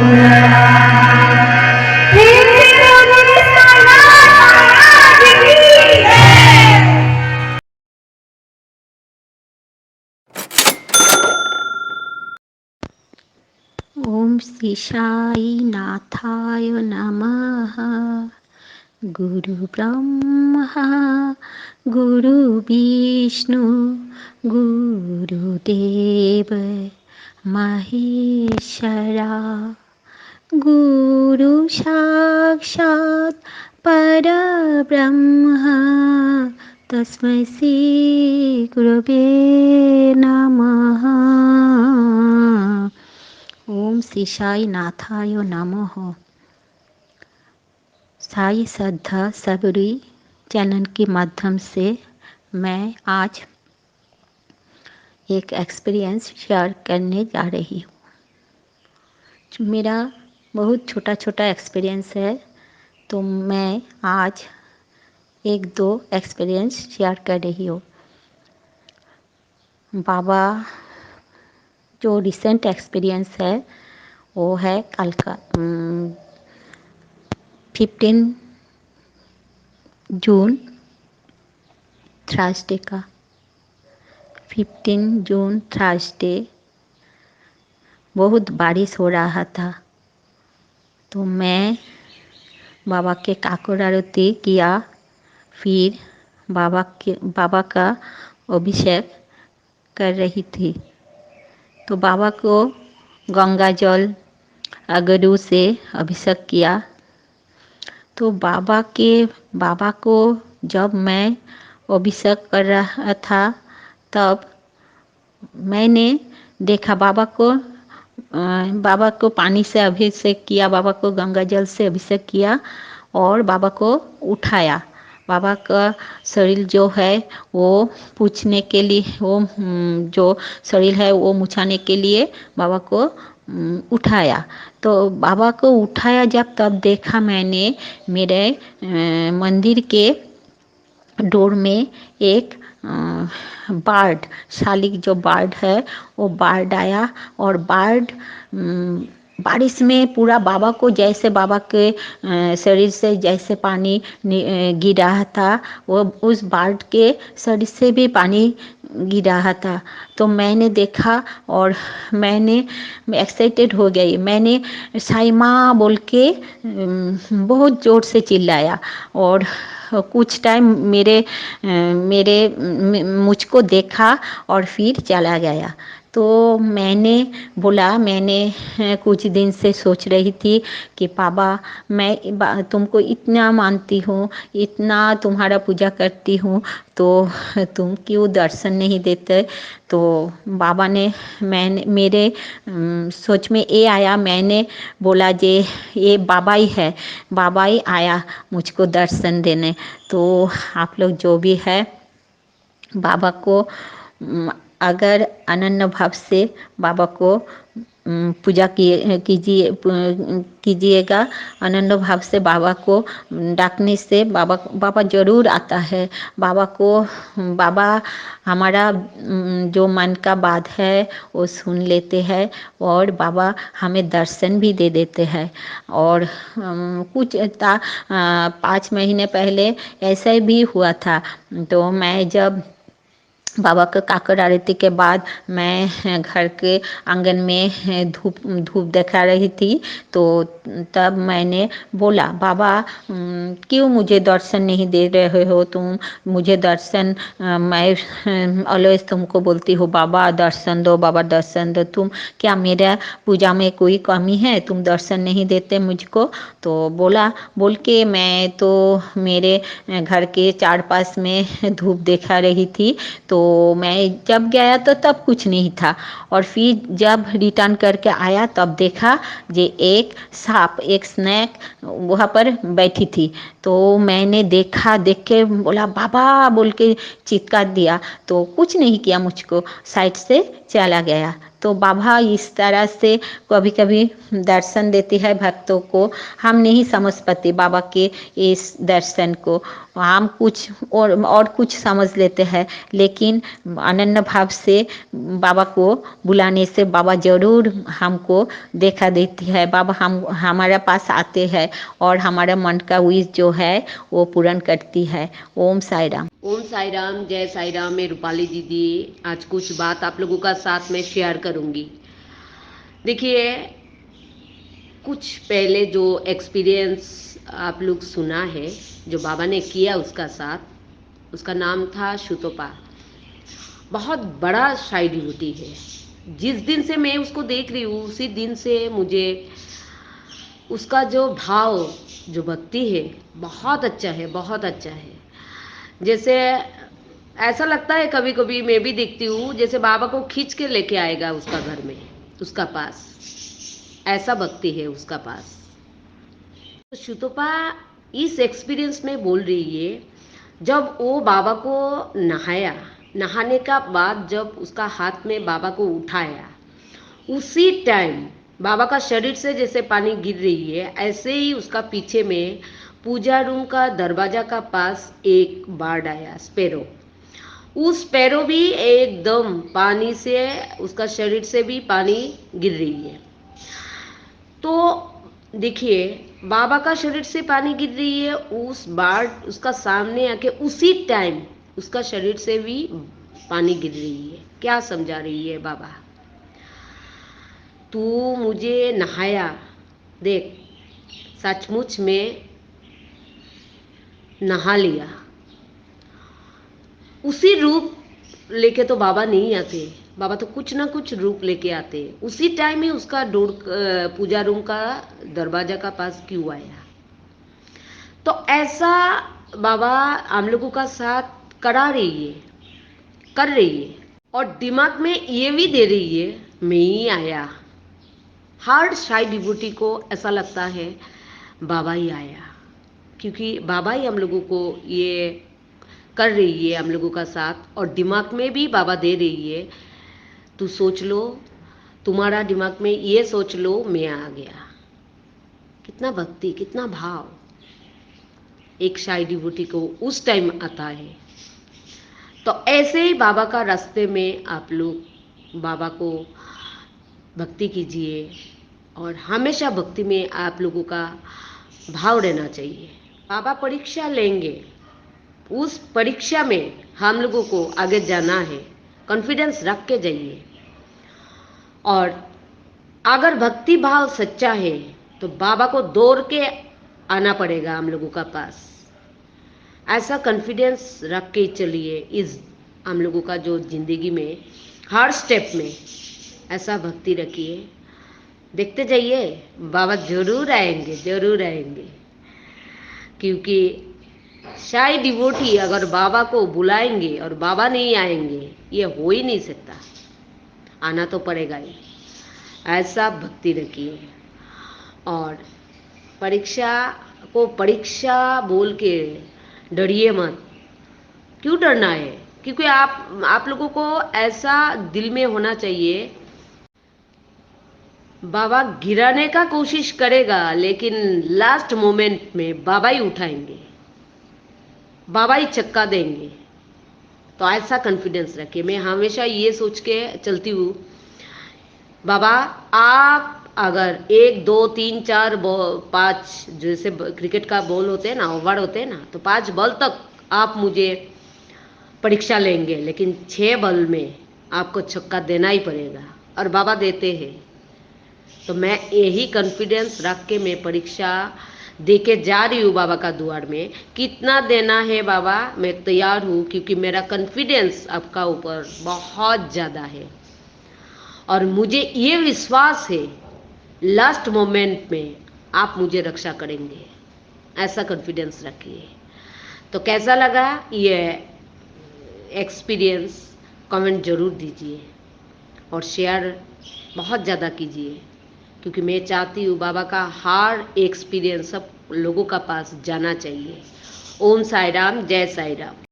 ओम श्री साई नाथाय नमः। गुरु ब्रह्मा गुरु विष्णु गुरुदेव महेश्वरा, गुरु साक्षात् परब्रह्म तस्मै श्री गुरवे नमः। ओम श्री साई नाथाय नमः। साई श्रद्धा सबरी चैनल के माध्यम से मैं आज एक एक्सपीरियंस शेयर करने जा रही हूँ। मेरा बहुत छोटा छोटा एक्सपीरियंस है, तो मैं आज एक दो एक्सपीरियंस शेयर कर रही हूँ। बाबा जो रिसेंट एक्सपीरियंस है वो है कल का 15 जून थर्सडे का। 15 जून थर्सडे बहुत बारिश हो रहा था, तो मैं बाबा के काकोर आरती किया, फिर बाबा का अभिषेक कर रही थी। तो बाबा को गंगा जल अगरू से अभिषेक किया। तो बाबा को जब मैं अभिषेक कर रहा था तब मैंने देखा बाबा को पानी से अभिषेक किया, बाबा को गंगा जल से अभिषेक किया और बाबा को उठाया। बाबा का शरीर जो है वो पूछने के लिए, वो जो शरीर है वो मुछाने के लिए बाबा को उठाया। तो बाबा को उठाया जब, तब देखा मैंने मेरे मंदिर के डोर में एक बर्ड, शालिक जो बर्ड है वो बर्ड आया, और बर्ड बारिश में पूरा बाबा को, जैसे बाबा के शरीर से जैसे पानी गिर रहा था, वो उस बर्ड के शरीर से भी पानी गिर रहा था। तो मैंने देखा और मैंने एक्साइटेड हो गई। मैंने साई माँ बोल के बहुत ज़ोर से चिल्लाया, और कुछ टाइम मेरे मुझको देखा और फिर चला गया। तो मैंने बोला, मैंने कुछ दिन से सोच रही थी कि बाबा मैं तुमको इतना मानती हूँ, इतना तुम्हारा पूजा करती हूँ, तो तुम क्यों दर्शन नहीं देते। तो बाबा ने मेरे सोच में ये आया, मैंने बोला जे ये बाबा ही है, बाबा ही आया मुझको दर्शन देने। तो आप लोग जो भी है, बाबा को अगर अनन्य भाव से बाबा को पूजा कीजिएगा, अनन्य भाव से बाबा को डाकने से बाबा जरूर आता है। बाबा हमारा जो मन का बात है वो सुन लेते हैं, और बाबा हमें दर्शन भी दे देते हैं। और कुछ 5 महीने पहले ऐसा भी हुआ था। तो मैं जब बाबा का काकर आरती के बाद मैं घर के आंगन में धूप दिखा रही थी, तो तब मैंने बोला, बाबा क्यों मुझे दर्शन नहीं दे रहे हो तुम, मुझे दर्शन, मैं ऑलवेज तुमको बोलती हूँ बाबा दर्शन दो, बाबा दर्शन दो, तुम क्या मेरा पूजा में कोई कमी है, तुम दर्शन नहीं देते मुझको। तो बोल के मैं तो मेरे घर के 4 पास में धूप देखा रही थी। तो मैं जब गया तो तब कुछ नहीं था, और फिर जब रिटर्न करके आया तब देखा जे एक सांप, एक स्नेक वहाँ पर बैठी थी। तो मैंने देखा, देख के बोला बाबा बोल के चित्कार दिया, तो कुछ नहीं किया, मुझको साइड से चला गया। तो बाबा इस तरह से कभी कभी दर्शन देती है भक्तों को। हम नहीं समझ पाते बाबा के इस दर्शन को, हम कुछ और कुछ समझ लेते हैं, लेकिन अनन्य भाव से बाबा को बुलाने से बाबा जरूर हमको देखा देती है। बाबा हम हमारे पास आते हैं और हमारा मन का विश जो है वो पूर्ण करती है। ओम साई राम। ओम साई राम, जय साई राम। मैं रूपाली दीदी आज कुछ बात आप लोगों का साथ में शेयर करूंगी। देखिए, कुछ पहले जो एक्सपीरियंस आप लोग सुना है जो बाबा ने किया उसका साथ, उसका नाम था शुतोपा। बहुत बड़ा साइड ड्यूटी है। जिस दिन से मैं उसको देख रही हूँ उसी दिन से मुझे उसका जो भाव, जो भक्ति है, बहुत अच्छा है, बहुत अच्छा है। जैसे ऐसा लगता है कभी कभी मैं भी देखती हूँ जैसे बाबा को खींच के लेके आएगा उसका घर में, उसका पास। ऐसा भक्ति है उसका पास। तो शुतोपा इस एक्सपीरियंस में बोल रही है, जब वो बाबा को नहाया, नहाने का बाद जब उसका हाथ में बाबा को उठाया, उसी टाइम बाबा का शरीर से जैसे पानी गिर रही है, ऐसे ही उसका पीछे में पूजा रूम का दरवाजा का पास एक बर्ड आया, स्पैरो। उस स्पैरो भी एकदम पानी से, उसका शरीर से भी पानी गिर रही है। तो देखिए, बाबा का शरीर से पानी गिर रही है, उस बर्ड उसका सामने आके उसी टाइम उसका शरीर से भी पानी गिर रही है। क्या समझा रही है बाबा? तू मुझे नहाया, देख सचमुच में नहा लिया। उसी रूप लेके तो बाबा नहीं आते, बाबा तो कुछ ना कुछ रूप लेके आते। उसी टाइम ही उसका डोर, पूजा रूम का दरवाजा का पास क्यों आया? तो ऐसा बाबा हम लोगों का साथ करा रही है, कर रही है, और दिमाग में ये भी दे रही है मैं ही आया। हर साई डिवोटी को ऐसा लगता है बाबा ही आया, क्योंकि बाबा ही हम लोगों को ये कर रही है हम लोगों का साथ। और दिमाग में भी बाबा दे रही है, तू सोच लो, तुम्हारा दिमाग में ये सोच लो मैं आ गया। कितना भक्ति, कितना भाव एक साई डिवोटी को उस टाइम आता है। तो ऐसे ही बाबा का रास्ते में आप लोग बाबा को भक्ति कीजिए, और हमेशा भक्ति में आप लोगों का भाव रहना चाहिए। बाबा परीक्षा लेंगे, उस परीक्षा में हम लोगों को आगे जाना है। कॉन्फिडेंस रख के जाइए, और अगर भक्ति भाव सच्चा है तो बाबा को दौड़ के आना पड़ेगा हम लोगों का पास। ऐसा कॉन्फिडेंस रख के चलिए इस हम लोगों का जो जिंदगी में हर स्टेप में ऐसा भक्ति रखिए। देखते जाइए, बाबा जरूर आएंगे, जरूर आएंगे। क्योंकि साई डिवोटी अगर बाबा को बुलाएंगे और बाबा नहीं आएंगे, ये हो ही नहीं सकता। आना तो पड़ेगा ही। ऐसा भक्ति रखिए, और परीक्षा को परीक्षा बोल के डरिए मत। क्यों डरना है? क्योंकि आप लोगों को ऐसा दिल में होना चाहिए, बाबा गिराने का कोशिश करेगा लेकिन लास्ट मोमेंट में बाबा ही उठाएंगे, बाबा ही चक्का देंगे। तो ऐसा कॉन्फिडेंस रखिए। मैं हमेशा ये सोच के चलती हूँ, बाबा आप अगर 1 2 3 4 5 जैसे क्रिकेट का बॉल होते हैं ना, ओवर होते हैं ना, तो 5 बॉल तक आप मुझे परीक्षा लेंगे, लेकिन 6 बॉल में आपको छक्का देना ही पड़ेगा। और बाबा देते हैं। तो मैं यही कॉन्फिडेंस रख के मैं परीक्षा दे के जा रही हूँ बाबा का द्वार में। कितना देना है बाबा, मैं तैयार हूँ, क्योंकि मेरा कॉन्फिडेंस आपका ऊपर बहुत ज़्यादा है, और मुझे ये विश्वास है लास्ट मोमेंट में आप मुझे रक्षा करेंगे। ऐसा कॉन्फिडेंस रखिए। तो कैसा लगा ये एक्सपीरियंस, कमेंट ज़रूर दीजिए, और शेयर बहुत ज़्यादा कीजिए, क्योंकि मैं चाहती हूँ बाबा का हर एक्सपीरियंस सब लोगों का पास जाना चाहिए। ओम साई राम, जय साई राम।